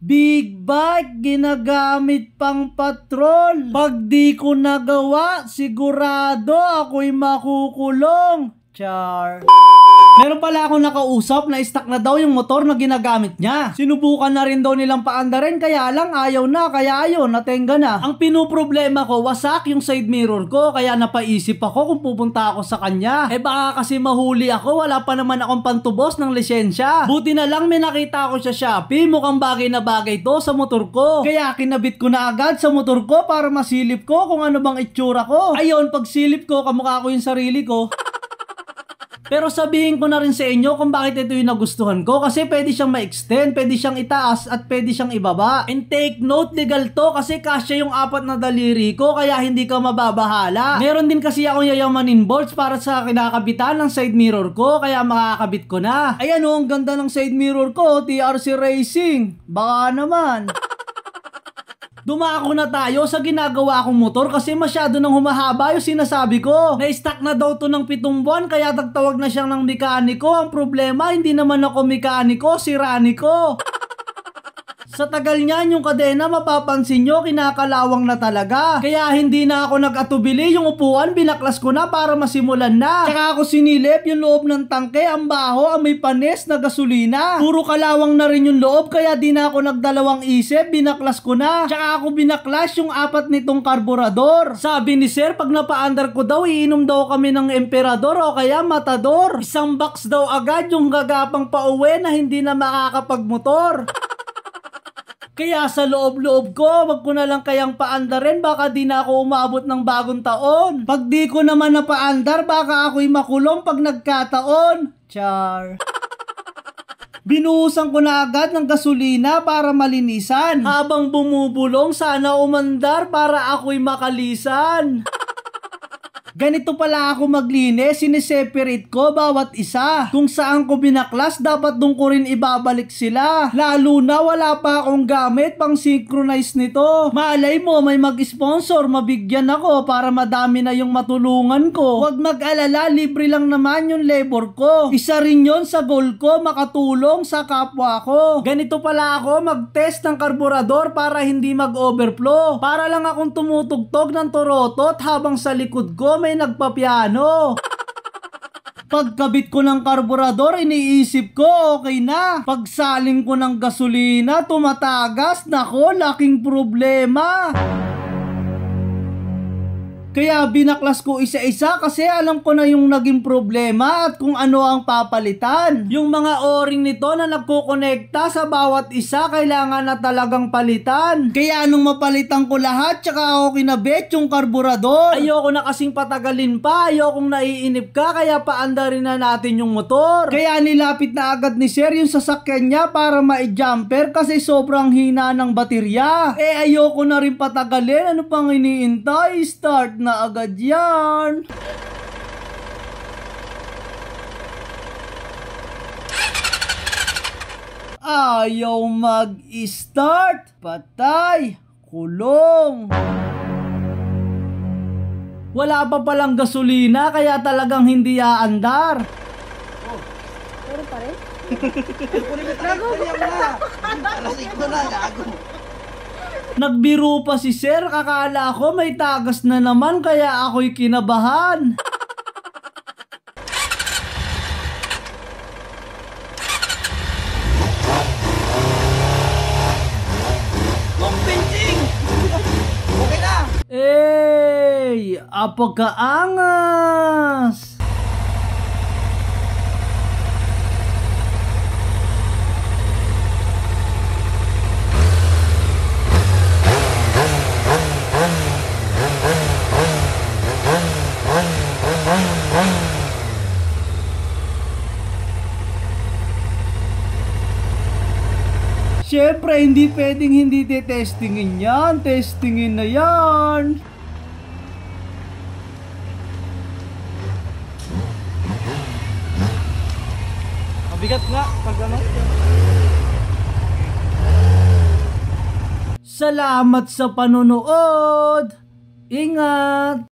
Big bike, ginagamit pang patrol. Pag di ko nagawa, sigurado ako'y makukulong. Char. Meron pala akong nakausap na stuck na daw yung motor na ginagamit niya. Sinubukan na rin daw nilang paandarin, kaya lang ayaw na, kaya ayun, natenga na. Ang pinoproblema ko, wasak yung side mirror ko, kaya napaisip ako kung pupunta ako sa kanya. Baka kasi mahuli ako, wala pa naman akong pantubos ng lisensya. Buti na lang may nakita ako sa Shopee, mukhang bagay na bagay to sa motor ko. Kaya kinabit ko na agad sa motor ko para masilip ko kung ano bang itsura ko. Ayun, pag silip ko, kamukha ko yung sarili ko. Pero sabihin ko na rin sa inyo kung bakit ito yung nagustuhan ko, kasi pwede siyang ma-extend, pwede siyang itaas at pwede siyang ibaba. And take note, legal to kasi kasya yung 4 na daliri ko, kaya hindi ka mababahala. Meron din kasi akong yayamanin bolts para sa kinakabitan ng side mirror ko, kaya makakabit ko na. Ayan o, ang ganda ng side mirror ko, TRC Racing. Baka naman. Dumako na tayo sa ginagawa kong motor kasi masyado nang humahaba yung sinasabi ko. Na-stuck na daw to ng 7 buwan kaya tagtawag na siyang ng mekaniko. Ang problema, hindi naman ako mekaniko, si Raniko. Sa tagal niyan, yung kadena mapapansin nyo, kinakalawang na talaga. Kaya hindi na ako nag-atubili, yung upuan binaklas ko na para masimulan na. Tsaka ako sinilip yung loob ng tangke, ang baho, ang may panis na gasolina. Puro kalawang na rin yung loob, kaya di na ako nagdalawang isip, binaklas ko na. Tsaka ako binaklas yung 4 nitong karburador. Sabi ni sir, pag napaandar ko daw, iinom daw kami ng emperador o kaya matador. Isang box daw agad yung gagapang pauwi na hindi na makakapagmotor. Kaya sa loob-loob ko, wag ko na lang kayang paandarin, baka di na ako umabot ng bagong taon. Pag di ko naman napaandar, baka ako'y makulong pag nagkataon. Char. Binuhusan ko na agad ng gasolina para malinisan. Habang bumubulong, sana umandar para ako'y makalisan. Ganito pala ako maglinis, sineseparate ko bawat isa. Kung saan ko binaklas, dapat doon ko rin ibabalik sila. Lalo na wala pa akong gamit pang synchronize nito. Malay mo may mag-sponsor, mabigyan ako para madami na yung matulungan ko. Huwag mag-alala, libre lang naman yung labor ko. Isa rin yon sa goal ko, makatulong sa kapwa ko. Ganito pala ako mag-test ng karburador para hindi mag-overflow. Para lang akong tumutugtog ng torotot habang sa likod ko may nagpapiano. Pagkabit ko ng karburador, iniisip ko okay na. Pagsaling ko ng gasolina, tumatagas. Nako, laking problema. Kaya binaklas ko isa-isa kasi alam ko na yung naging problema at kung ano ang papalitan. Yung mga o-ring nito na nagkukonekta sa bawat isa, kailangan na talagang palitan. Kaya nung mapalitan ko lahat, tsaka ako kinabit yung karburador. Ayoko na kasing patagalin pa, ayokong naiinip ka, kaya paandarin na natin yung motor. Kaya nilapit na agad ni sir yung sasakyan niya para ma-jumper kasi sobrang hina ng baterya. Ayoko na rin patagalin, ano pang iniintay? Start na agad yan. Ayaw mag-start. Patay. Kulong. Wala pa palang gasolina kaya talagang hindi aandar. Meron pa rin? Nagbiro pa si sir, akala ko may tagas na naman kaya ako'y kinabahan. Okay na! Apakaangas! Siyempre, hindi pwedeng hindi testingin yan. Testingin na yan. Mabigat nga pag ano. Salamat sa panonood. Ingat.